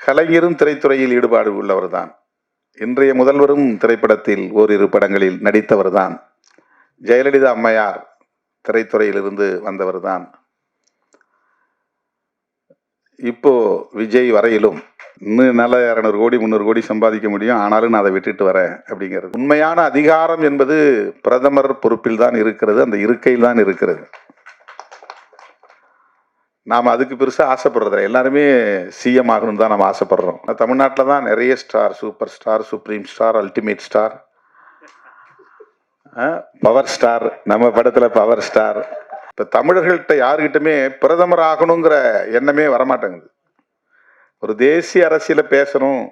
கலைஞரும் திரைத்துறையில் ஈடுபாடு உள்ளவர்தான். இன்றைய முதல்வரும் திரைப்படத்தில் ஓரிரு படங்களில் நடித்தவர்தான். ஜெயலலிதா அம்மையார் திரைத்துறையிலிருந்து வந்தவர்தான். இப்போ விஜய் வரையிலும் இன்னும் நல்ல 200 கோடி 300 கோடி சம்பாதிக்க முடியும், ஆனாலும் நான் அதை விட்டுட்டு வரேன் அப்படிங்கிறது. உண்மையான அதிகாரம் என்பது பிரதமர் பொறுப்பில் தான் இருக்கிறது, அந்த இருக்கையில் தான் இருக்கிறது. நாம் அதுக்கு பெருசாக ஆசைப்படுறதில்ல. எல்லாருமே சிஎம் ஆகணும் தான் நம்ம ஆசைப்படுறோம். தமிழ்நாட்டில் தான் நிறைய star, super star, supreme star, ultimate star, power star, நம்ம படத்தில் பவர் ஸ்டார். இப்போ தமிழர்கள்ட்ட யாருக்கிட்டுமே பிரதமர் ஆகணுங்கிற எண்ணமே வரமாட்டேங்குது. ஒரு தேசிய அரசியலை பேசணும்,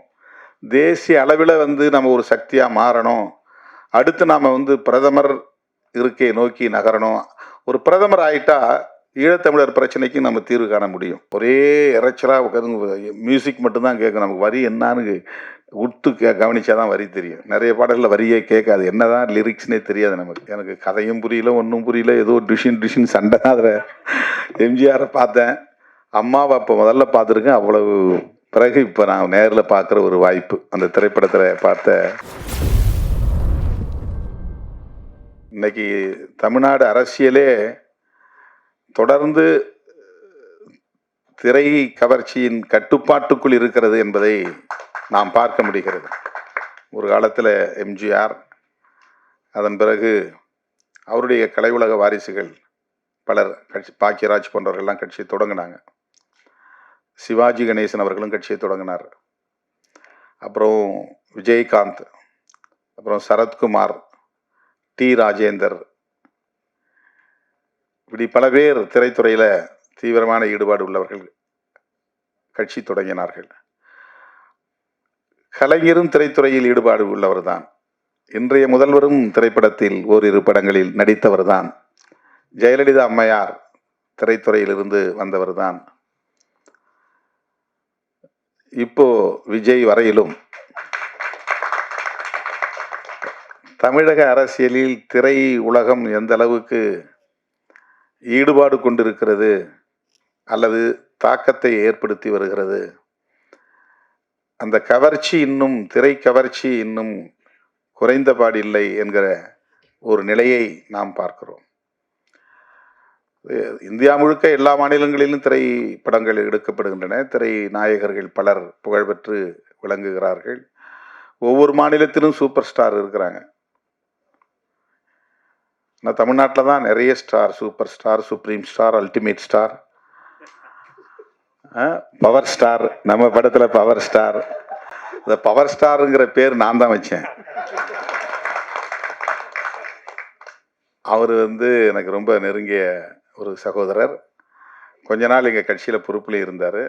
தேசிய அளவில் நம்ம ஒரு சக்தியாக மாறணும், அடுத்து நாம் பிரதமர் இருக்கையை நோக்கி நகரணும். ஒரு பிரதமர் ஆகிட்டா ஈழத்தமிழர் பிரச்சனைக்கு நம்ம தீர்வு காண முடியும். ஒரே இறைச்சலாக உட்காந்து மியூசிக் மட்டும்தான் கேட்கும். நமக்கு வரி என்னான்னு உத்து கவனிச்சாதான் வரி தெரியும். நிறைய பாடல்களில் வரியே கேட்காது, என்னதான் லிரிக்ஸ்னே தெரியாது நமக்கு. எனக்கு கதையும் புரியல, ஒன்றும் புரியல, ஏதோ டிஷின் சண்டை தான். அதில் எம்ஜிஆரை பார்த்தேன், அம்மாவை அப்போ முதல்ல பார்த்துருக்கேன். அவ்வளவு பிறகு இப்போ நான் நேரில் பார்க்குற ஒரு வாய்ப்பு அந்த திரைப்படத்தில் பார்த்த. இன்னைக்கு தமிழ்நாடு அரசியலே தொடர்ந்து திரை கவர்ச்சியின் கட்டுப்பாட்டுக்குள் இருக்கிறது என்பதை நாம் பார்க்க முடிகிறது. ஒரு காலத்தில் எம்ஜிஆர், அதன் பிறகு அவருடைய கலை உலக வாரிசுகள் பலர் கட்சி, பாக்கியராஜ் போன்றவர்கள்லாம் கட்சியை தொடங்கினாங்க. சிவாஜி கணேசன் அவர்களும் கட்சியை தொடங்கினார். அப்புறம் விஜயகாந்த், அப்புறம் சரத்குமார், டி ராஜேந்தர், இப்படி பல பேர் திரைத்துறையில் தீவிரமான ஈடுபாடு உள்ளவர்கள் கட்சி தொடங்கினார்கள். கலைஞரும் திரைத்துறையில் ஈடுபாடு உள்ளவர்தான். இன்றைய முதல்வரும் திரைப்படத்தில் ஓரிரு படங்களில் நடித்தவர்தான். ஜெயலலிதா அம்மையார் திரைத்துறையிலிருந்து வந்தவர்தான். இப்போ விஜய் வரையிலும் தமிழக அரசியலில் திரை உலகம் எந்த அளவுக்கு ஈடுபாடு கொண்டிருக்கிறது அல்லது தாக்கத்தை ஏற்படுத்தி வருகிறது, அந்த கவர்ச்சி இன்னும், திரை கவர்ச்சி இன்னும் குறைந்தபாடில்லை என்கிற ஒரு நிலையை நாம் பார்க்கிறோம். இந்தியா முழுக்க எல்லா மாநிலங்களிலும் திரைப்படங்கள் எடுக்கப்படுகின்றன. திரை நாயகர்கள் பலர் புகழ்பெற்று விளங்குகிறார்கள். ஒவ்வொரு மாநிலத்திலும் சூப்பர் ஸ்டார் இருக்கிறாங்க. ஆனால் தமிழ்நாட்டில் தான் நிறைய star, super star, supreme star, ultimate star, power star, நம்ம படத்தில் பவர் ஸ்டார். இந்த பவர் ஸ்டாருங்கிற பேர் நான் தான் வச்சேன். அவர் எனக்கு ரொம்ப நெருங்கிய ஒரு சகோதரர். கொஞ்ச நாள் எங்கள் கட்சியில் பொறுப்பில் இருந்தார்.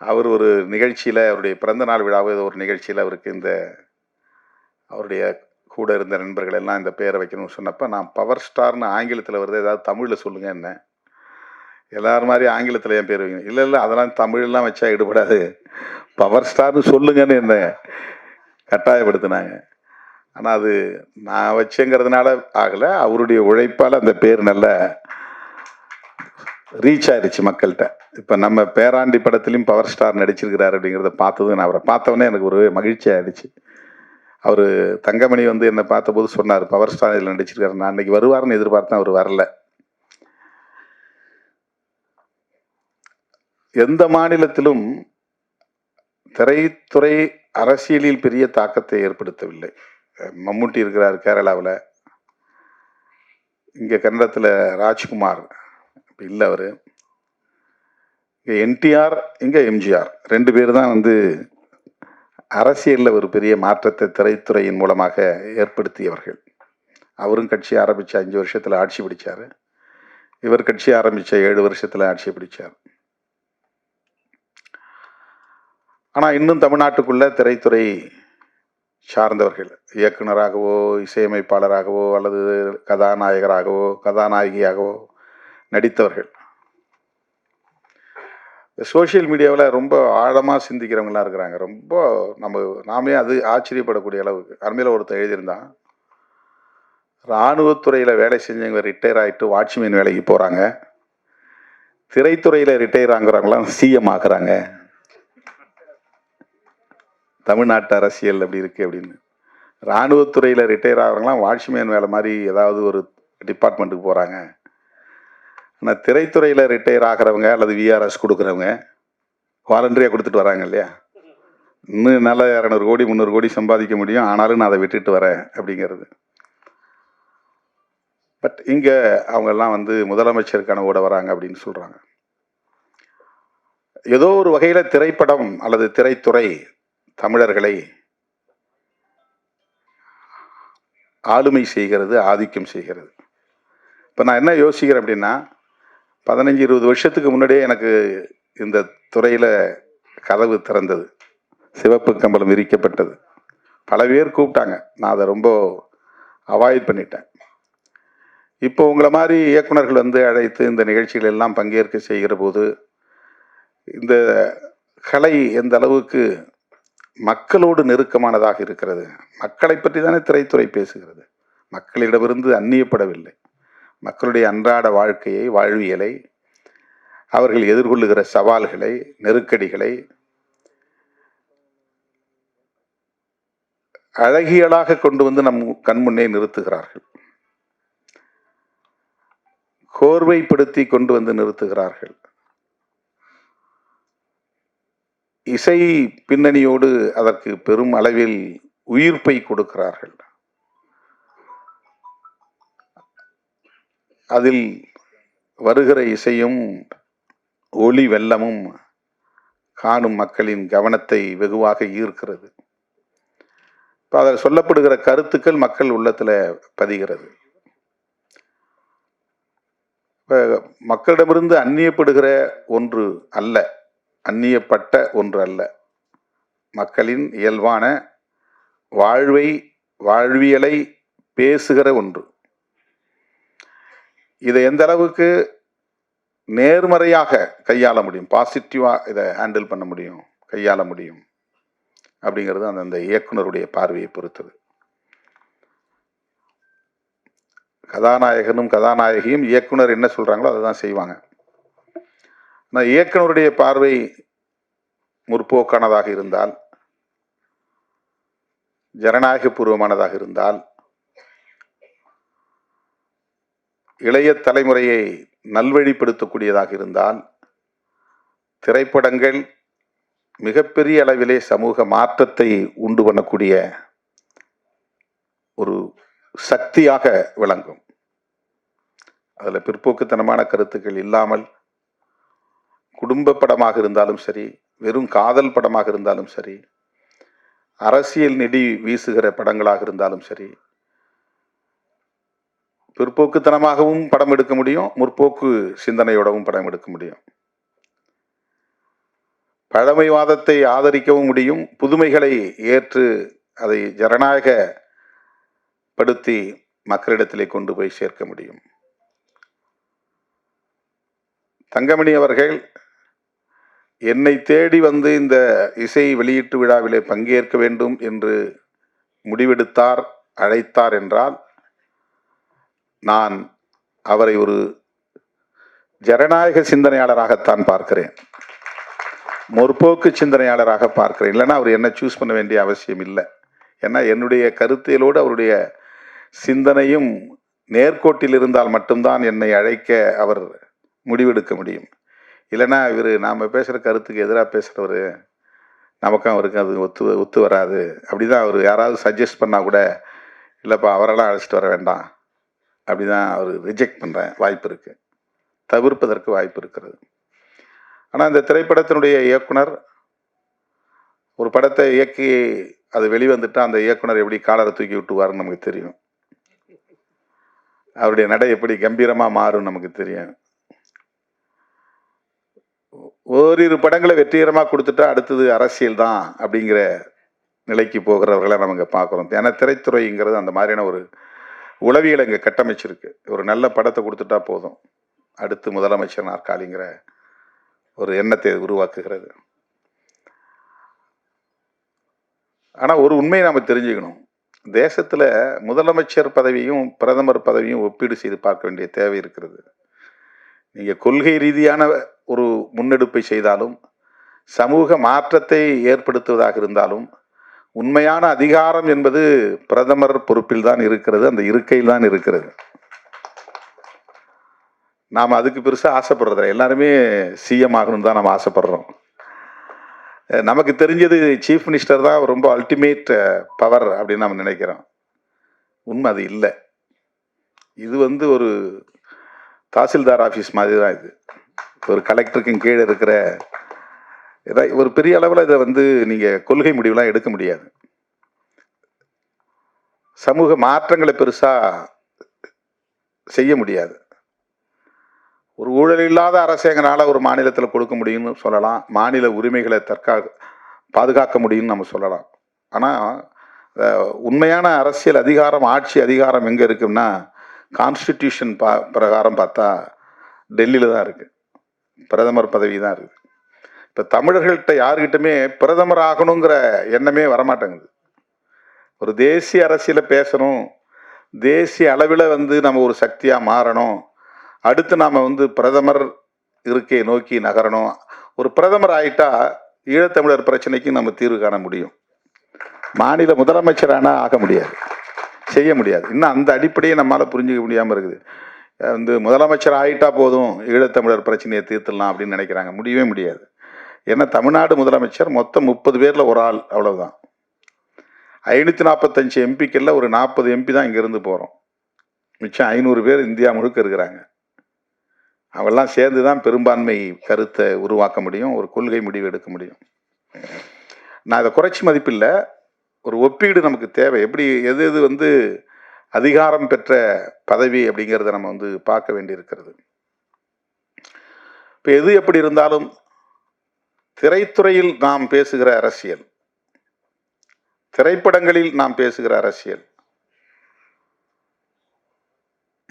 அவர் ஒரு நிகழ்ச்சியில், அவருடைய பிறந்த நாள் விழாவை ஒரு நிகழ்ச்சியில் அவருக்கு அவருடைய கூட இருந்த நண்பர்கள் எல்லாம் இந்த பேரை வைக்கணும்னு சொன்னப்போ, நான் பவர் ஸ்டார்னு ஆங்கிலத்தில் வருது, ஏதாவது தமிழில் சொல்லுங்க என்ன, எல்லாரும் மாதிரி ஆங்கிலத்தில் என் பேர் வைக்கணும். இல்லை அதெல்லாம் தமிழ்லாம் வச்சா ஈடுபடாது, பவர் ஸ்டார்னு சொல்லுங்கன்னு என்ன கட்டாயப்படுத்தினாங்க. ஆனால் அது நான் வச்சேங்கிறதுனால ஆகலை, அவருடைய உழைப்பால் அந்த பேர் நல்ல ரீச் ஆயிடுச்சு மக்கள்கிட்ட. இப்போ நம்ம பேராண்டி படத்துலையும் பவர் ஸ்டார் நடிச்சிருக்கிறார் அப்படிங்கிறத பார்த்தது, நான் அவரை பார்த்தவொடனே எனக்கு ஒரு மகிழ்ச்சி ஆயிடுச்சு. அவர் தங்கமணி என்னை பார்த்தபோது சொன்னார், பவர் ஸ்டார் இதில் நடிச்சிருக்காரு. நான் அன்னைக்கு வருவார்னு எதிர்பார்த்தேன், அவர் வரல. எந்த மாநிலத்திலும் திரைத்துறை அரசியலில் பெரிய தாக்கத்தை ஏற்படுத்தவில்லை. மம்முட்டி இருக்கிறார் கேரளாவில், இங்கே கன்னடத்தில் ராஜ்குமார் இல்லை, அவர் இங்கே என்டிஆர், இங்கே எம்ஜிஆர், 2 பேர் தான் அரசியலில் ஒரு பெரிய மாற்றத்தை திரைத்துறையின் மூலமாக ஏற்படுத்தியவர்கள். அவரும் கட்சி ஆரம்பித்த 5 வருஷத்தில் ஆட்சி பிடிச்சார். இவர் கட்சி ஆரம்பித்த 7 வருஷத்தில் ஆட்சி பிடிச்சார். ஆனால் இன்னும் தமிழ்நாட்டுக்குள்ள திரைத்துறை சார்ந்தவர்கள் இயக்குனராகவோ, இசையமைப்பாளராகவோ, அல்லது கதாநாயகராகவோ, கதாநாயகியாகவோ நடித்தவர்கள் சோஷியல் மீடியாவில் ரொம்ப ஆழமாக சிந்திக்கிறவங்களாம் இருக்கிறாங்க. ரொம்ப நாமே அது ஆச்சரியப்படக்கூடிய அளவுக்கு. அண்மையில் ஒருத்தர் எழுதியிருந்தான், இராணுவத்துறையில் வேலை செஞ்சவங்க ரிட்டையர் ஆகிட்டு வாட்ச்மேன் வேலைக்கு போகிறாங்க, திரைத்துறையில் ரிட்டையர் ஆகுறவங்களாம் சிஎம் ஆகுறாங்க. தமிழ்நாட்டு அரசியல் அப்படி இருக்குது அப்படின்னு. இராணுவத்துறையில் ரிட்டையர் ஆகிறவங்களாம் வாட்ச்மேன் வேலை மாதிரி ஏதாவது ஒரு டிபார்ட்மெண்ட்டுக்கு போகிறாங்க. ஆனால் திரைத்துறையில் ரிட்டையர் ஆகிறவங்க அல்லது விஆர்எஸ் கொடுக்குறவங்க வாலண்டரியாக கொடுத்துட்டு வராங்க இல்லையா. இன்னும் நல்லா 200 கோடி 300 கோடி சம்பாதிக்க முடியும், ஆனாலும் நான் அதை விட்டுட்டு வரேன் அப்படிங்கிறது. பட் இங்கே அவங்கெல்லாம் வந்து முதலமைச்சர் கனவோட வராங்க அப்படின்னு சொல்கிறாங்க. ஏதோ ஒரு வகையில் திரைப்படம் அல்லது திரைத்துறை தமிழர்களை ஆளுமை செய்கிறது, ஆதிக்கம் செய்கிறது. இப்போ நான் என்ன யோசிக்கிறேன் அப்படின்னா, 15-20 வருஷத்துக்கு முன்னாடியே எனக்கு இந்த துறையில் கதவு திறந்தது, சிவப்பு கம்பளம் விரிக்கப்பட்டது. பல பேர் கூப்பிட்டாங்க, நான் அதை ரொம்ப அவாய்ட் பண்ணிட்டேன். இப்போ உங்களை மாதிரி இயக்குனர்கள் வந்து அழைத்து இந்த நிகழ்ச்சிகள் எல்லாம் பங்கேற்க செய்கிற போது இந்த கலை எந்த அளவுக்கு மக்களோடு நெருக்கமானதாக இருக்கிறது. மக்களை பற்றி தானே திரைத்துறை பேசுகிறது, மக்களிடமிருந்து அந்நியப்படவில்லை. மக்களுடைய அன்றாட வாழ்க்கையை, வாழ்வியலை, அவர்கள் எதிர்கொள்ளுகிற சவால்களை, நெருக்கடிகளை அழகியலாக கொண்டு வந்து நம் கண்முன்னே நிறுத்துகிறார்கள், கோர்வைப்படுத்தி கொண்டு வந்து நிறுத்துகிறார்கள். இசை பின்னணியோடு அதற்கு பெரும் அளவில் உயிர்ப்பை கொடுக்கிறார்கள். அதில் வருகிற இசையும் ஒளி வெள்ளமும் காணும் மக்களின் கவனத்தை வெகுவாக ஈர்க்கிறது. இப்போ அதில் சொல்லப்படுகிற கருத்துக்கள் மக்கள் உள்ளத்தில் பதிகிறது. இப்போ மக்களிடமிருந்து அந்நியப்படுகிற ஒன்று அல்ல, அந்நியப்பட்ட ஒன்று அல்ல, மக்களின் இயல்பான வாழ்வியலை பேசுகிற ஒன்று. இதை எந்த அளவுக்கு நேர்மறையாக கையாள முடியும், பாசிட்டிவாக இதை ஹேண்டில் பண்ண முடியும், கையாள முடியும் அப்படிங்கிறது அந்த இயக்குனருடைய பார்வையை பொறுத்தது. கதாநாயகனும் கதாநாயகியும் இயக்குனர் என்ன சொல்றாங்களோ அதை தான் செய்வாங்க. ஆனால் இயக்குனருடைய பார்வை முற்போக்கானதாக இருந்தால், ஜனநாயக பூர்வமானதாக இருந்தால், இளைய தலைமுறையை நல்வழிப்படுத்தக்கூடியதாக இருந்தால், திரைப்படங்கள் மிகப்பெரிய அளவிலே சமூக மாற்றத்தை உண்டு பண்ணக்கூடிய ஒரு சக்தியாக விளங்கும். அதில் பிற்போக்குத்தனமான கருத்துக்கள் இல்லாமல், குடும்ப படமாக இருந்தாலும் சரி, வெறும் காதல் படமாக இருந்தாலும் சரி, அரசியல் நெடி வீசுகிற படங்களாக இருந்தாலும் சரி, பிற்போக்குத்தனமாகவும் படம் எடுக்க முடியும், முற்போக்கு சிந்தனையோடவும் படம் எடுக்க முடியும். பழமைவாதத்தை ஆதரிக்கவும் முடியும், புதுமைகளை ஏற்று அதை ஜனநாயகப்படுத்தி மக்களிடத்திலே கொண்டு போய் சேர்க்க முடியும். தங்கமணி அவர்கள் என்னை தேடி வந்து இந்த இசை வெளியீட்டு விழாவிலே பங்கேற்க வேண்டும் என்று முடிவெடுத்தார், அழைத்தார் என்றால், நான் அவரை ஒரு ஜனநாயக சிந்தனையாளராகத்தான் பார்க்கிறேன், முற்போக்கு சிந்தனையாளராக பார்க்கிறேன். இல்லைன்னா அவர் என்ன சூஸ் பண்ண வேண்டிய அவசியம் இல்லை. ஏன்னா என்னுடைய கருத்தியலோடு அவருடைய சிந்தனையும் நேர்கோட்டில் இருந்தால் மட்டும்தான் என்னை அழைக்க அவர் முடிவெடுக்க முடியும். இல்லைன்னா இவர் நாம் பேசுகிற கருத்துக்கு எதிராக பேசுகிறவர், நமக்கும் அவருக்கு அது ஒத்து வராது. அப்படி தான் அவர் யாராவது சஜஸ்ட் பண்ணால் கூட, இல்லைப்பா அவரெல்லாம் அழைச்சிட்டு வர வேண்டாம், அப்படி தான் அவர் ரிஜெக்ட் பண்ணுறேன் வாய்ப்பு இருக்குது, தவிர்ப்பதற்கு வாய்ப்பு இருக்கிறது. ஆனால் இந்த திரைப்படத்தினுடைய இயக்குனர் ஒரு படத்தை இயக்கி அது வெளிவந்துட்டால் அந்த இயக்குனர் எப்படி காலரை தூக்கி விட்டுவாருன்னு நமக்கு தெரியும். அவருடைய நடை எப்படி கம்பீரமாக மாறும் நமக்கு தெரியும். ஓரிரு படங்களை வெற்றிகரமாக கொடுத்துட்டா அடுத்தது அரசியல் தான் அப்படிங்கிற நிலைக்கு போகிறவர்களை நமக்கு பார்க்குறோம். ஏன்னா திரைத்துறைங்கிறது அந்த மாதிரியான ஒரு உளவியலை இங்கே கட்டமைச்சிருக்கு. ஒரு நல்ல படத்தை கொடுத்துட்டா போதும், அடுத்து முதலமைச்சர் நாற்காலிங்கிற ஒரு எண்ணத்தை உருவாக்குகிறது. ஆனால் ஒரு உண்மையை நாம் தெரிஞ்சுக்கணும், தேசத்தில் முதலமைச்சர் பதவியும் பிரதமர் பதவியும் ஒப்பீடு செய்து பார்க்க வேண்டிய தேவை இருக்கிறது. நீங்கள் கொள்கை ரீதியான ஒரு முன்னெடுப்பை செய்தாலும், சமூக மாற்றத்தை ஏற்படுத்துவதாக இருந்தாலும், உண்மையான அதிகாரம் என்பது பிரதமர் பொறுப்பில் தான் இருக்கிறது, அந்த இருக்கையில் தான் இருக்கிறது. நாம் அதுக்கு பெருசாக ஆசைப்படுறதில்ல. எல்லாருமே சிஎம் ஆகணும்னு தான் நம்ம ஆசைப்படுறோம். நமக்கு தெரிஞ்சது சீஃப் மினிஸ்டர் தான் ரொம்ப அல்டிமேட் பவர் அப்படின்னு நம்ம நினைக்கிறோம். உண்மை அது இல்லை. இது வந்து ஒரு தாசில்தார் ஆஃபீஸ் மாதிரி தான். இது ஒரு கலெக்டருக்கு கீழே இருக்கிற ஒரு பெரிய அளவில் இதை வந்து நீங்கள் கொள்கை முடிவுலாம் எடுக்க முடியாது. சமூக மாற்றங்களை பெருசாக செய்ய முடியாது. ஒரு ஊழல் இல்லாத அரசாங்கனால ஒரு மாநிலத்தில் கொடுக்க முடியும்னு சொல்லலாம். மாநில உரிமைகளை பாதுகாக்க முடியும்னு நம்ம சொல்லலாம். ஆனால் உண்மையான அரசியல் அதிகாரம், ஆட்சி அதிகாரம் எங்கே இருக்குன்னா கான்ஸ்டிடியூஷன் பிரகாரம் பார்த்தா டெல்லியில் தான் இருக்குது. பிரதமர் பதவி தான் இருக்குது. இப்போ தமிழர்கள்ட்ட யாருக்கிட்டுமே பிரதமர் ஆகணுங்கிற எண்ணமே வரமாட்டேங்குது. ஒரு தேசிய அரசியலை பேசணும், தேசிய அளவில் வந்து நம்ம ஒரு சக்தியாக மாறணும், அடுத்து நாம் வந்து பிரதமர் இருக்கையை நோக்கி நகரணும். ஒரு பிரதமர் ஆகிட்டா ஈழத்தமிழர் பிரச்சனைக்கு நம்ம தீர்வு காண முடியும். மாநில முதலமைச்சரானா ஆக முடியாது, செய்ய முடியாது. இன்னும் அந்த அடிப்படையை நம்மளால் புரிஞ்சிக்க முடியாமல் இருக்குது. வந்து முதலமைச்சர் ஆகிட்டா போதும் ஈழத்தமிழர் பிரச்சனையை தீர்த்துடலாம் அப்படின்னு நினைக்கிறாங்க. முடியவே முடியாது. ஏன்னா தமிழ்நாடு முதலமைச்சர் மொத்தம் 30 பேரில் ஒரு ஆள், அவ்வளவுதான். 545 எம்பிக்களில் ஒரு 40 எம்பி தான் இங்கேருந்து போகிறோம். மிச்சம் 500 பேர் இந்தியா முழுக்க இருக்கிறாங்க. அவெல்லாம் சேர்ந்து தான் பெரும்பான்மை கருத்தை உருவாக்க முடியும், ஒரு கொள்கை முடிவு எடுக்க முடியும். நான் இதை குறைச்சி மதிப்பில்லை, ஒரு ஒப்பீடு நமக்கு தேவை. எப்படி எது எது வந்து அதிகாரம் பெற்ற பதவி அப்படிங்கிறத நம்ம வந்து பார்க்க வேண்டியிருக்கிறது. இப்போ எது எப்படி இருந்தாலும் திரைத்துறையில் நாம் பேசுகிற அரசியல், திரைப்படங்களில் நாம் பேசுகிற அரசியல்,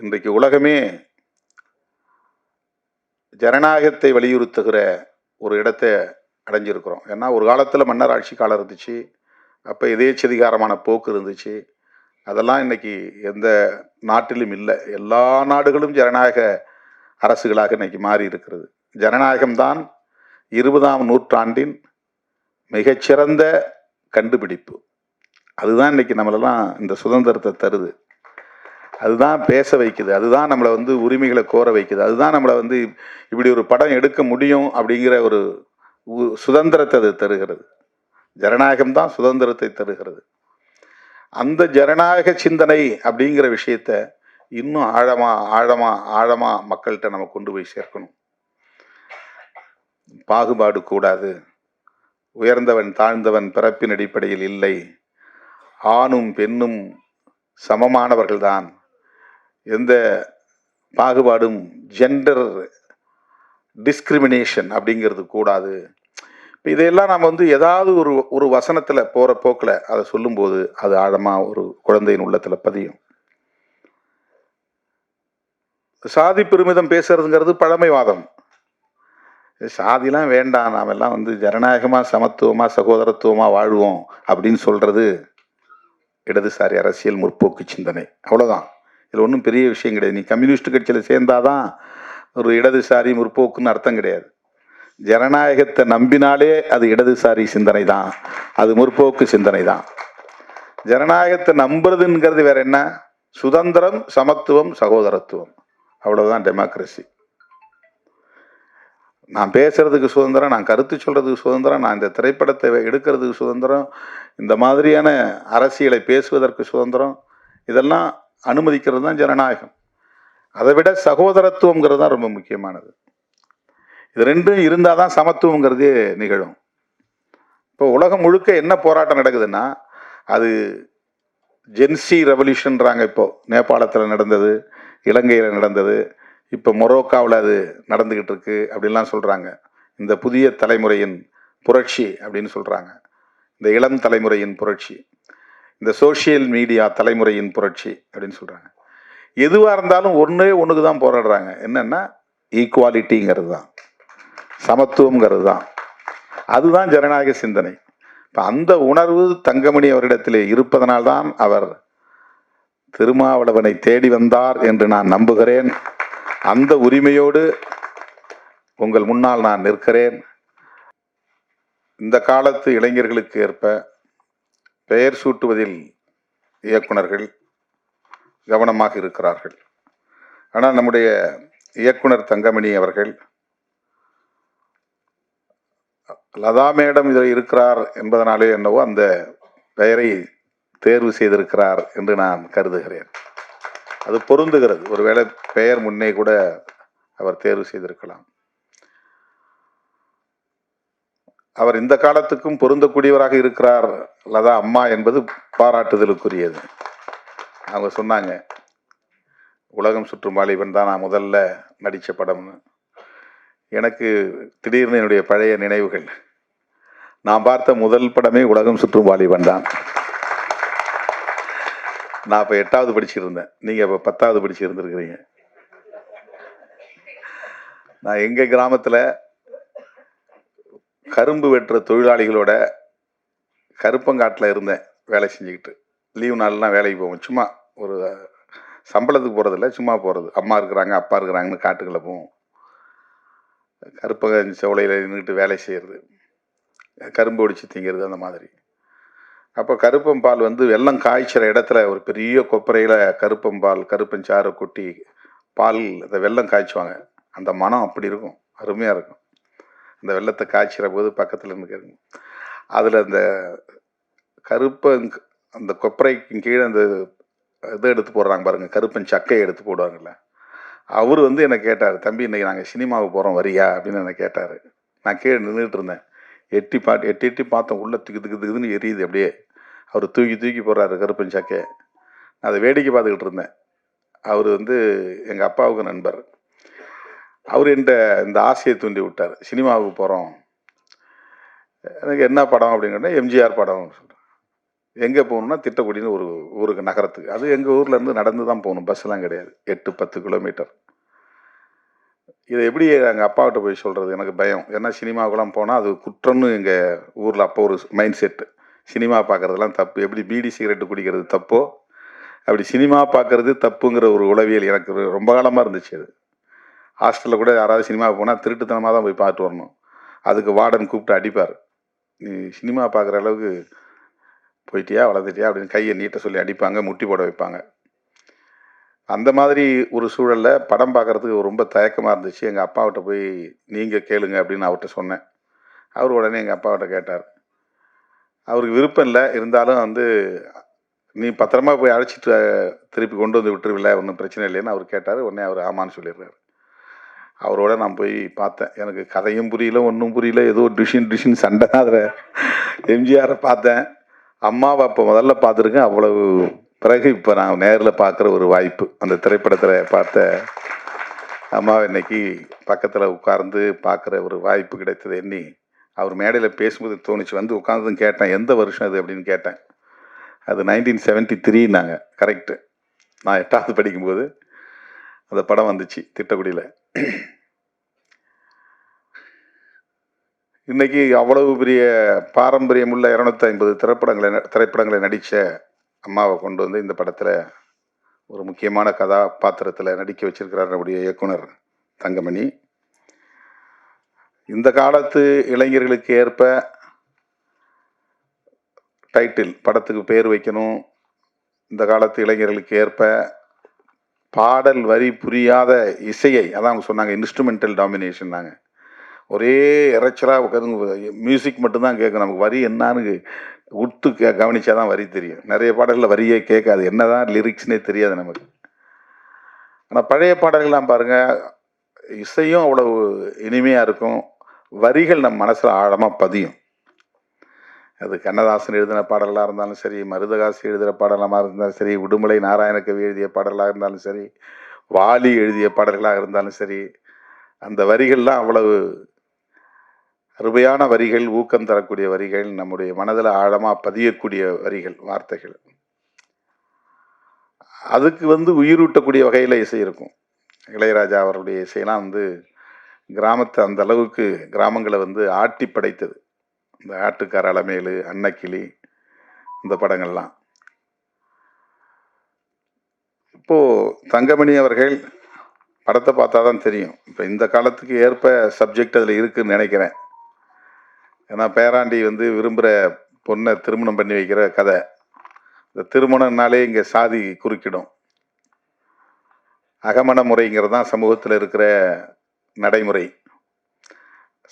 இன்றைக்கு உலகமே ஜனநாயகத்தை வலியுறுத்துகிற ஒரு இடத்தை அடைஞ்சிருக்கிறோம். ஏன்னா ஒரு காலத்தில் மன்னர் ஆட்சி காலம் இருந்துச்சு, அப்போ எதேச்சதிகாரமான போக்கு இருந்துச்சு. அதெல்லாம் இன்னைக்கு எந்த நாட்டிலும் இல்லை. எல்லா நாடுகளும் ஜனநாயக அரசுகளாக இன்னைக்கு மாறி இருக்கிறது. ஜனநாயகம்தான் 20ஆம் நூற்றாண்டின் மிகச்சிறந்த கண்டுபிடிப்பு. அதுதான் இன்னைக்கு நம்மளெல்லாம் இந்த சுதந்திரத்தை தருது. அதுதான் பேச வைக்குது, அதுதான் நம்மளை வந்து உரிமைகளை கோர வைக்குது, அதுதான் நம்மளை வந்து இப்படி ஒரு படம் எடுக்க முடியும் அப்படிங்கிற ஒரு சுதந்திரத்தை அது தருகிறது. ஜனநாயகம்தான் சுதந்திரத்தை தருகிறது. அந்த ஜனநாயக சிந்தனை அப்படிங்கிற விஷயத்த இன்னும் ஆழமா மக்கள்கிட்ட நம்ம கொண்டு போய் சேர்க்கணும். பாகுபாடு கூடாது, உயர்ந்தவன் தாழ்ந்தவன் பிறப்பின் அடிப்படையில் இல்லை, ஆணும் பெண்ணும் சமமானவர்கள்தான், எந்த பாகுபாடும் ஜெண்டர் டிஸ்கிரிமினேஷன் அப்படிங்கிறது கூடாது. இப்போ இதையெல்லாம் நம்ம வந்து ஏதாவது ஒரு வசனத்தில் போகிற போக்கில் அதை சொல்லும்போது அது ஆழமாக ஒரு குழந்தையின் உள்ளத்தில் பதியும். சாதி பெருமிதம் பேசுறதுங்கிறது பழமைவாதம். சாதிலாம் வேண்டாம், நாம் எல்லாம் வந்து ஜனநாயகமாக சமத்துவமாக சகோதரத்துவமாக வாழ்வோம் அப்படின்னு சொல்கிறது இடதுசாரி அரசியல் முற்போக்கு சிந்தனை. அவ்வளோதான். இதில் ஒன்றும் பெரிய விஷயம் கிடையாது. நீ கம்யூனிஸ்ட் கட்சியில் சேர்ந்தாதான் ஒரு இடதுசாரி முற்போக்குன்னு அர்த்தம் கிடையாது. ஜனநாயகத்தை நம்பினாலே அது இடதுசாரி சிந்தனை தான், அது முற்போக்கு சிந்தனை தான். ஜனநாயகத்தை நம்புறதுங்கிறது வேற என்ன? சுதந்திரம், சமத்துவம், சகோதரத்துவம், அவ்வளவுதான் டெமோக்ரஸி. நான் பேசுறதுக்கு சுதந்திரம், நான் கருத்து சொல்றதுக்கு சுதந்திரம், நான் இந்த திரைப்படத்தை எடுக்கிறதுக்கு சுதந்திரம், இந்த மாதிரியான அரசியலை பேசுவதற்கு சுதந்திரம், இதெல்லாம் அனுமதிக்கிறது தான் ஜனநாயகம். அதை விட சகோதரத்துவங்கிறது தான் ரொம்ப முக்கியமானது. இது ரெண்டும் இருந்தால் தான் சமத்துவங்கிறதே நிகழும். இப்போ உலகம் முழுக்க என்ன போராட்டம் நடக்குதுன்னா, அது ஜென்சி ரெவல்யூஷன்றாங்க. இப்போ நேபாளத்தில் நடந்தது, இலங்கையில் நடந்தது, இப்போ மொரோக்காவில் அது நடந்துக்கிட்டு இருக்கு அப்படின்லாம் சொல்கிறாங்க. இந்த புதிய தலைமுறையின் புரட்சி அப்படின்னு சொல்கிறாங்க, இந்த இளம் தலைமுறையின் புரட்சி, இந்த சோஷியல் மீடியா தலைமுறையின் புரட்சி அப்படின்னு சொல்கிறாங்க. எதுவாக இருந்தாலும் ஒன்றுக்கு தான் போராடுறாங்க. என்னென்னா ஈக்குவாலிட்டிங்கிறது தான், சமத்துவங்கிறது தான், அதுதான் ஜனநாயக சிந்தனை. இப்போ அந்த உணர்வு தங்கமணி அவரிடத்திலே இருப்பதனால்தான் அவர் திருமாவளவனை தேடி வந்தார் என்று நான் நம்புகிறேன். அந்த உரிமையோடு உங்கள் முன்னால் நான் நிற்கிறேன். இந்த காலத்து இளைஞர்களுக்கு ஏற்ப பெயர் சூட்டுவதில் இயக்குனர்கள் கவனமாக இருக்கிறார்கள். ஆனால் நம்முடைய இயக்குனர் தங்கமணி அவர்கள் லதா மேடம் இதில் இருக்கிறார் என்பதனாலே என்னவோ அந்த பெயரை தேர்வு செய்திருக்கிறார் என்று நான் கருதுகிறேன். அது பொருந்துகிறது. ஒருவேளை பெயர் முன்னே கூட அவர் தேர்வு செய்திருக்கலாம். அவர் இந்த காலத்துக்கும் பொருந்தக்கூடியவராக இருக்கிறார் லதா அம்மா என்பது பாராட்டுதலுக்குரியது. அவங்க சொன்னாங்க, உலகம் சுற்றும் வாலிபன் தான் நான் முதல்ல நடித்த படம்னு. எனக்கு திடீர்னு என்னுடைய பழைய நினைவுகள். நான் பார்த்த முதல் படமே உலகம் சுற்றும் வாலிபன் தான். நான் இப்போ 8வது படிச்சிருந்தேன், நீங்கள் இப்போ 10வது படிச்சிருந்துருக்கிறீங்க. நான் எங்கள் கிராமத்தில் கரும்பு வெட்டுற தொழிலாளிகளோட கருப்பங்காட்டில் இருந்தேன் வேலை செஞ்சுக்கிட்டு. லீவு நாள்லாம் வேலைக்கு போவோம். சும்மா ஒரு சம்பளத்துக்கு போகிறதில்ல, சும்மா போகிறது. அம்மா இருக்கிறாங்க அப்பா இருக்கிறாங்கன்னு காட்டுக்குள்ளே போவோம். கருப்பங்க சோலையில் நின்றுட்டு வேலை செய்கிறது, கரும்பு ஒடிச்சு திங்கிறது, அந்த மாதிரி. அப்போ கருப்பம்பால் வந்து வெள்ளம் காய்ச்சிற இடத்துல ஒரு பெரிய கொப்பரையில் கருப்பம்பால் கருப்பஞ்சாறு கொட்டி பால் அந்த வெள்ளம் காய்ச்சுவாங்க. அந்த மனம் அப்படி இருக்கும், அருமையாக இருக்கும். அந்த வெள்ளத்தை காய்ச்சிற போது பக்கத்தில் இருந்து அதில் அந்த அந்த கொப்பரைக்கு கீழே அந்த இதை எடுத்து போடுறாங்க பாருங்கள், கருப்பன் சக்கையை எடுத்து போடுவாங்கள்ல. அவர் வந்து என்னை கேட்டார், தம்பி இன்றைக்கி நாங்கள் சினிமாவுக்கு போகிறோம் வரியா அப்படின்னு என்னை கேட்டார். நான் கீழே நின்றுட்டு இருந்தேன். எட்டி பார்த்தோம், உள்ளே திக்குதுன்னு எரியுது அப்படியே. அவர் தூக்கி போடுறாரு கருப்பன் சக்கையை. நான் அதை வேடிக்கை பார்த்துக்கிட்டு இருந்தேன். அவர் வந்து எங்கள் அப்பாவுக்கு நண்பர். அவர் என்கிட்ட இந்த ஆசையை தூண்டி விட்டார், சினிமாவுக்கு போகிறோம். எனக்கு என்ன படம் அப்படின்னா எம்ஜிஆர் படம் சொல்கிறேன். எங்கே போகணுன்னா திட்டக்குடின்னு ஒரு ஊருக்கு, நகரத்துக்கு. அது எங்கள் ஊர்லேருந்து நடந்து தான் போகணும், பஸ்ஸெலாம் கிடையாது. 8-10 கிலோமீட்டர். இதை எப்படி எங்கள் அப்பாக்கிட்ட போய் சொல்கிறது, எனக்கு பயம். ஏன்னா சினிமாவுக்குலாம் போனால் அது குற்றம்னு எங்கள் ஊரில் அப்போ ஒரு மைண்ட் செட்டு. சினிமா பார்க்குறதுலாம் தப்பு. எப்படி பீடி சிகரெட்டு குடிக்கிறது தப்போ, அப்படி சினிமா பார்க்குறது தப்புங்கிற ஒரு உளவியல் எனக்கு ரொம்ப காலமாக இருந்துச்சு. அது ஹாஸ்டலில் கூட யாராவது சினிமாவுக்கு போனால் திருட்டுத்தனமாக தான் போய் பார்த்துட்டு வரணும். அதுக்கு வார்டன் கூப்பிட்டு அடிப்பார். நீ சினிமா பார்க்குற அளவுக்கு போயிட்டியா, வளர்ந்துட்டியா அப்படின்னு கையை நீட்ட சொல்லி அடிப்பாங்க, முட்டி போட வைப்பாங்க. அந்த மாதிரி ஒரு சூழலில் படம் பார்க்குறதுக்கு ரொம்ப தயக்கமாக இருந்துச்சு. எங்கள் அப்பாவிட்ட போய் நீங்கள் கேளுங்க அப்படின்னு அவர்கிட்ட சொன்னேன். அவர் உடனே எங்கள் அப்பாவிட்ட கேட்டார். அவருக்கு விருப்பம் இல்லை, இருந்தாலும் வந்து நீ பத்திரமா போய் அழைச்சிட்டு திருப்பி கொண்டு வந்து விட்டுருவில்ல, ஒன்றும் பிரச்சனை இல்லைன்னு அவர் கேட்டார். உடனே அவர் ஆமான்னு சொல்லிடுறாரு. அவரோட நான் போய் பார்த்தேன். எனக்கு கதையும் புரியல, ஒன்றும் புரியல. ஏதோ டிஷின் சண்டை தான். அதில் எம்ஜிஆரை பார்த்தேன், அம்மாவை அப்போ முதல்ல பார்த்துருக்கேன். அவ்வளவு பிறகு இப்போ நான் நேரில் பார்க்குற ஒரு வாய்ப்பு. அந்த திரைப்படத்தில் பார்த்த அம்மாவை இன்னைக்கு பக்கத்தில் உட்கார்ந்து பார்க்குற ஒரு வாய்ப்பு கிடைத்தது. எண்ணி அவர் மேடையில் பேசும்போது தோணுச்சு. வந்து உட்காந்ததும் கேட்டேன், எந்த வருஷம் அது அப்படின்னு கேட்டேன். அது 1973 நாங்கள் கரெக்டு. நான் 8வது படிக்கும்போது அந்த படம் வந்துச்சு திட்டக்குடியில். இன்னைக்கு அவ்வளவு பெரிய பாரம்பரியமுள்ள 250 திரைப்படங்களை நடித்த அம்மாவை கொண்டு வந்து இந்த படத்தில் ஒரு முக்கியமான கதாபாத்திரத்தில் நடிக்க வச்சிருக்கிறார் நம்முடைய இயக்குனர் தங்கமணி. இந்த காலத்து இளைஞர்களுக்கு ஏற்ப டைட்டில் படத்துக்கு பேர் வைக்கணும். இந்த காலத்து இளைஞர்களுக்கு ஏற்ப பாடல் வரி புரியாத இசையை, அதான் அவங்க சொன்னாங்க இன்ஸ்ட்ருமெண்டல் டாமினேஷன். நாங்கள் ஒரே இறைச்சலாக உட்காந்து மியூசிக் மட்டும்தான் கேட்கும், நமக்கு வரி என்னான்னு உத்து கவனிச்சாதான் வரி தெரியும். நிறைய பாடல்களில் வரியே கேட்காது, என்னதான் லிரிக்ஸ்னே தெரியாது நமக்கு. ஆனால் பழைய பாடல்கள்லாம் பாருங்கள், இசையும் அவ்வளவு இனிமையாக இருக்கும், வரிகள் நம்ம மனசில் ஆழமாக பதியும். அது கண்ணதாசன் எழுதின பாடலாக இருந்தாலும் சரி, மருதகாசி எழுதுகிற பாடலாக இருந்தாலும் சரி, உடுமலை நாராயணகவி எழுதிய பாடலாக இருந்தாலும் சரி, வாலி எழுதிய பாடல்களாக இருந்தாலும் சரி, அந்த வரிகள்லாம் அவ்வளவு அருமையான வரிகள், ஊக்கம் தரக்கூடிய வரிகள், நம்முடைய மனதில் ஆழமாக பதியக்கூடிய வரிகள், வார்த்தைகள். அதுக்கு வந்து உயிரூட்டக்கூடிய வகையில் இசை இருக்கும். இளையராஜா அவருடைய இசையெல்லாம் வந்து கிராமத்தை அந்த அளவுக்கு கிராமங்களை வந்து ஆட்டி படைத்தது. இந்த ஆட்டுக்கார அலமேலு, அன்னக்கிளி, இந்த படங்கள்லாம். இப்போது தங்கமணி அவர்கள் படத்தை பார்த்தா தான் தெரியும். இப்போ இந்த காலத்துக்கு ஏற்ப சப்ஜெக்ட் அதில் இருக்குதுன்னு நினைக்கிறேன். ஏன்னா பேராண்டி வந்து விரும்புகிற பொண்ணை திருமணம் பண்ணி வைக்கிற கதை. இந்த திருமணம்னாலே இங்கே சாதி குறுக்கிடும். அகமண முறைங்கிறது தான் சமூகத்தில் இருக்கிற நடைமுறை.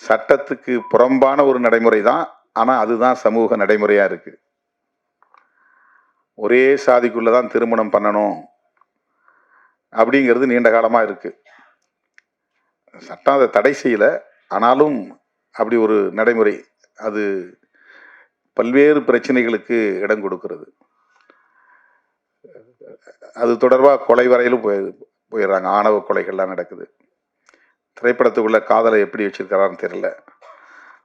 சட்டத்துக்கு புறம்பான ஒரு நடைமுறை தான், ஆனால் அதுதான் சமூக நடைமுறையாக இருக்கு. ஒரே சாதிக்குள்ள தான் திருமணம் பண்ணணும் அப்படிங்கிறது நீண்ட காலமாக இருக்கு. சட்டம் அதை தடை செய்யல, ஆனாலும் அப்படி ஒரு நடைமுறை அது பல்வேறு பிரச்சனைகளுக்கு இடம் கொடுக்கிறது. அது தொடர்பாக கொலை வரையிலும் போயிடுறாங்க. ஆணவ கொலைகள்லாம் நடக்குது. திரைப்படத்துக்குள்ள காதலை எப்படி வச்சிருக்கிறான்னு தெரியல.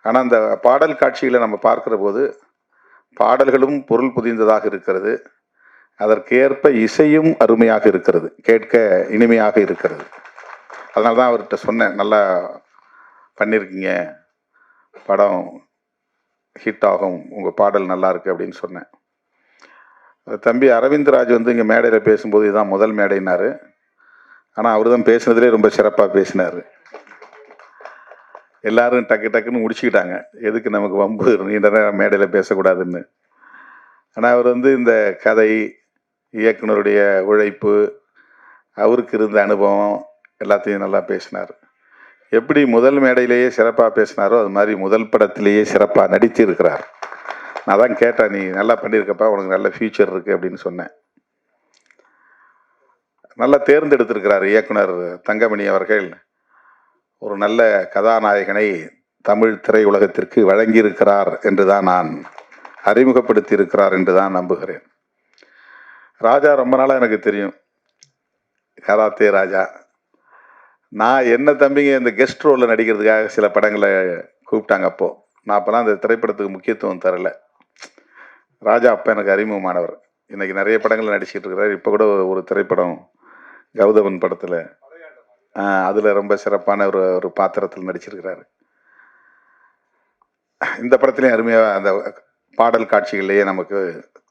ஆனால் அந்த பாடல் காட்சிகளை நம்ம பார்க்கிற போது பாடல்களும் பொருள் புதிந்ததாக இருக்கிறது. அதற்கேற்ப இசையும் அருமையாக இருக்கிறது, கேட்க இனிமையாக இருக்கிறது. அதனால தான் அவர்கிட்ட சொன்னேன், நல்லா பண்ணியிருக்கீங்க, படம் ஹிட் ஆகும், உங்கள் பாடல் நல்லா இருக்கு அப்படின்னு சொன்னேன். தம்பி அரவிந்த்ராஜ் வந்து இங்கே மேடையில் பேசும்போது இதுதான் முதல் மேடைனாரு. ஆனால் அவர் தான் பேசுனதுலேயே ரொம்ப சிறப்பாக பேசினார். எல்லாரும் டக்கு டக்குன்னு முடிச்சுக்கிட்டாங்க, எதுக்கு நமக்கு வம்பு, நீண்ட நேரம் மேடையில் பேசக்கூடாதுன்னு. ஆனால் அவர் வந்து இந்த கதை, இயக்குனருடைய உழைப்பு, அவருக்கு இருந்த அனுபவம் எல்லாத்தையும் நல்லா பேசினார். எப்படி முதல் மேடையிலேயே சிறப்பாக பேசினாரோ அது மாதிரி முதல் படத்திலேயே சிறப்பாக நடித்து இருக்கிறார். நான் தான் கேட்டேன், நீ நல்லா பண்ணியிருக்கப்பா, உனக்கு நல்ல ஃபியூச்சர் இருக்குது அப்படின்னு சொன்னேன். நல்லா தேர்ந்தெடுத்திருக்கிறார் இயக்குனர் தங்கமணி அவர்கள். ஒரு நல்ல கதாநாயகனை தமிழ் திரையுலகத்திற்கு வழங்கியிருக்கிறார் என்று தான் நான் அறிமுகப்படுத்தி இருக்கிறார் என்று தான் நம்புகிறேன். ராஜா ரொம்ப நாளாக எனக்கு தெரியும், கராத்தே ராஜா. நான் என்ன தம்பிங்க இந்த கெஸ்ட் ரோலில் நடிக்கிறதுக்காக சில படங்களை கூப்பிட்டாங்க. அப்போது நான் அப்போலாம் அந்த திரைப்படத்துக்கு முக்கியத்துவம் தரலை. ராஜா அப்போ எனக்கு அறிமுகமானவர். இன்றைக்கி நிறைய படங்களில் நடிச்சிட்டு இருக்கிறார். இப்போ கூட ஒரு திரைப்படம் கௌதமன் படத்தில், அதில் ரொம்ப சிறப்பான ஒரு பாத்திரத்தில் நடிச்சிருக்கிறாரு. இந்த படத்துலேயும் அருமையாக அந்த பாடல் காட்சிகள்லேயே நமக்கு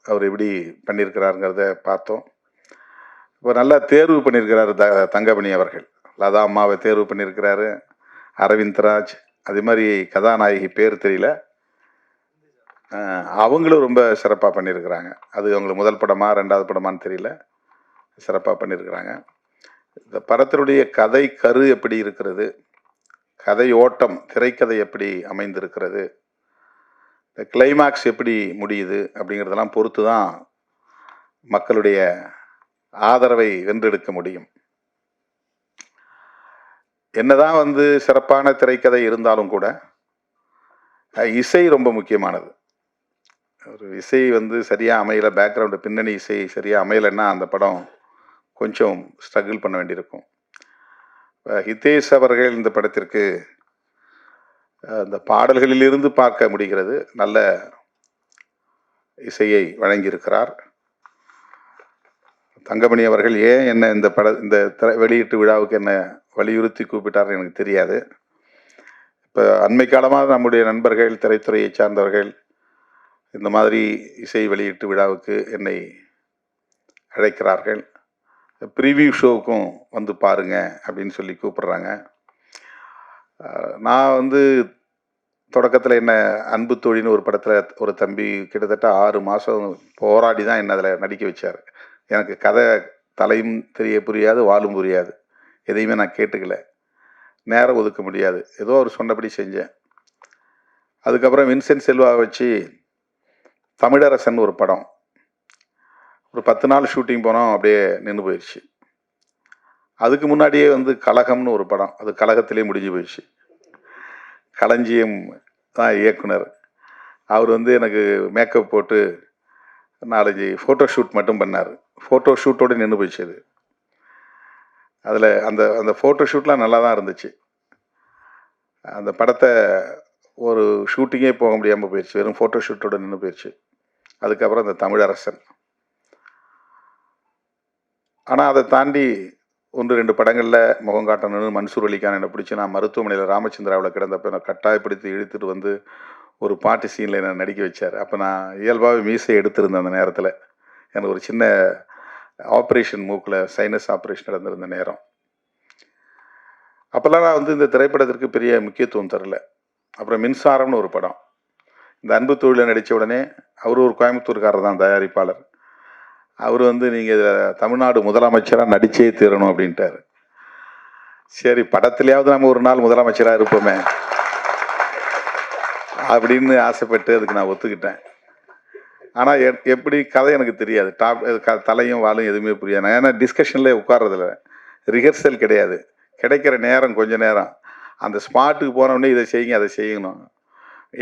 அவர் எப்படி பண்ணியிருக்கிறாருங்கிறத பார்த்தோம். இப்போ நல்லா தேர்வு பண்ணியிருக்கிறாரு தங்கமணி அவர்கள். லதா அம்மாவை தேர்வு பண்ணியிருக்கிறாரு, அரவிந்த்ராஜ், அதே மாதிரி கதாநாயகி பேர் தெரியல, அவங்களும் ரொம்ப சிறப்பாக பண்ணியிருக்கிறாங்க. அது அவங்களுக்கு முதல் படமா ரெண்டாவது படமான்னு தெரியல, சிறப்பாக பண்ணியிருக்கிறாங்க. இந்த படத்தினுடைய கதை கரு எப்படி இருக்கிறது, கதை ஓட்டம், திரைக்கதை எப்படி அமைந்திருக்கிறது, இந்த கிளைமாக்ஸ் எப்படி முடியுது அப்படிங்கிறதெல்லாம் பொறுத்து தான் மக்களுடைய ஆதரவை வென்றெடுக்க முடியும். என்னதான் வந்து சிறப்பான திரைக்கதை இருந்தாலும் கூட இசை ரொம்ப முக்கியமானது. ஒரு இசை வந்து சரியாக அமையலை, பேக்ரவுண்டு பின்னணி இசை சரியாக அமையலைன்னா அந்த படம் கொஞ்சம் ஸ்ட்ரகிள் பண்ண வேண்டியிருக்கும். ஹிதேஷ் அவர்கள் இந்த படத்திற்கு அந்த பாடல்களிலிருந்து பார்க்க முடிகிறது, நல்ல இசையை வழங்கியிருக்கிறார். தங்கமணி அவர்கள் ஏன் என்ன இந்த வெளியீட்டு விழாவுக்கு என்ன வலியுறுத்தி கூப்பிட்டார்னு எனக்கு தெரியாது. இப்போ அண்மை காலமாக நம்முடைய நண்பர்கள், திரைத்துறையை சார்ந்தவர்கள் இந்த மாதிரி இசை வெளியீட்டு விழாவுக்கு என்னை அழைக்கிறார்கள். ப்ரீவியூ ஷோவுக்கும் வந்து பாருங்க அப்படின்னு சொல்லி கூப்பிடுறாங்க. நான் வந்து தொடக்கத்தில் என்ன அன்பு தோழின்னு ஒரு படத்தில் ஒரு தம்பி கிட்டத்தட்ட 6 மாதம் போராடி தான் என்ன அதில் நடிக்க வச்சார். எனக்கு கதை தலையும் புரியாது, வாலும் புரியாது, எதையுமே நான் கேட்டுக்கல, நேரம் ஒதுக்க முடியாது, ஏதோ அவர் சொன்னபடி செஞ்சேன். அதுக்கப்புறம் வின்சென்ட் செல்வா வச்சு தமிழரசன் ஒரு படம், ஒரு 10 நாள் ஷூட்டிங் போனோம், அப்படியே நின்று போயிடுச்சு. அதுக்கு முன்னாடியே வந்து கலகம்னு ஒரு படம், அது கலகத்திலே முடிஞ்சு போயிடுச்சு. களஞ்சியம் தான் இயக்குனர். அவர் வந்து எனக்கு மேக்கப் போட்டு 4-5 ஃபோட்டோ ஷூட் மட்டும் பண்ணார். ஃபோட்டோ ஷூட்டோடு நின்று போயிடுச்சு அது. அதில் அந்த ஃபோட்டோ ஷூட்லாம் நல்லா தான் இருந்துச்சு. அந்த படத்தை ஒரு ஷூட்டிங்கே போக முடியாமல் போயிடுச்சு, வெறும் ஃபோட்டோ ஷூட்டோடு நின்று போயிடுச்சு. அதுக்கப்புறம் அந்த தமிழரசன். ஆனால் அதை தாண்டி 1-2 படங்களில் முகம் காட்டணும்னு மன்சூர் அலிகான் என்னை பிடிச்சி, நான் மருத்துவமனையில் ராமச்சந்திராவில் கிடந்தப்போ என்னை கட்டாயப்படுத்தி இழுத்துட்டு வந்து ஒரு பாட்டு சீனில் என்னை நடிக்க வச்சார். அப்போ நான் இயல்பாகவே மீசை எடுத்திருந்தேன். அந்த நேரத்தில் எனக்கு ஒரு சின்ன ஆப்ரேஷன், மூக்கில் சைனஸ் ஆப்ரேஷன் நடந்திருந்த நேரம். அப்போல்லாம் நான் வந்து இந்த திரைப்படத்திற்கு பெரிய முக்கியத்துவம் தரல. அப்புறம் மின்சாரம்னு ஒரு படம், இந்த அன்பு தொழிலை நடித்த உடனே அவர் ஒரு கோயம்புத்தூர்காரர் தான், தயாரிப்பாளர். அவர் வந்து நீங்கள் தமிழ்நாடு முதலமைச்சராக நடிச்சே தீரணும் அப்படின்ட்டார். சரி, படத்துலையாவது நம்ம ஒரு நாள் முதலமைச்சராக இருப்போமே அப்படின்னு ஆசைப்பட்டு அதுக்கு நான் ஒத்துக்கிட்டேன். ஆனால் எப்படி கதை எனக்கு தெரியாது. தலையும் வாலும் எதுவுமே புரியாது. ஏன்னா டிஸ்கஷனில் உட்கார்றதில்ல, ரிஹர்சல் கிடையாது. கிடைக்கிற நேரம் கொஞ்ச நேரம், அந்த ஸ்பாட்டுக்கு போனோடனே இதை செய்யுங்க அதை செய்யணும்.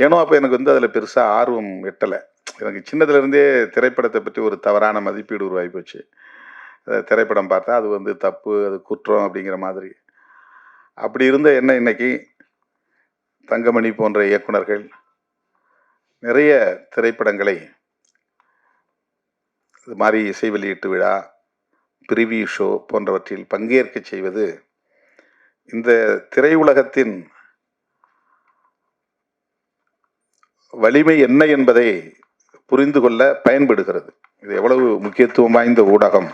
ஏன்னோ அப்போ எனக்கு வந்து அதில் பெருசாக ஆர்வம் எட்டலை. எனக்கு சின்னதுலேருந்தே திரைப்படத்தை பற்றி ஒரு தவறான மதிப்பீடு உருவாகி போச்சு. திரைப்படம் பார்த்தா அது வந்து தப்பு, அது குற்றம் அப்படிங்கிற மாதிரி. அப்படி இருந்த என்ன இன்னைக்கு தங்கமணி போன்ற இயக்குனர்கள் நிறைய திரைப்படங்களை இது மாதிரி இசை வெளியீட்டு விழா, பிரிவியூ ஷோ போன்றவற்றில் பங்கேற்க செய்வது இந்த திரையுலகத்தின் வலிமை என்ன என்பதை புரிந்து கொள்ள பயன்படுகிறது. இது எவ்வளவு முக்கியத்துவம் வாய்ந்த ஊடகம்.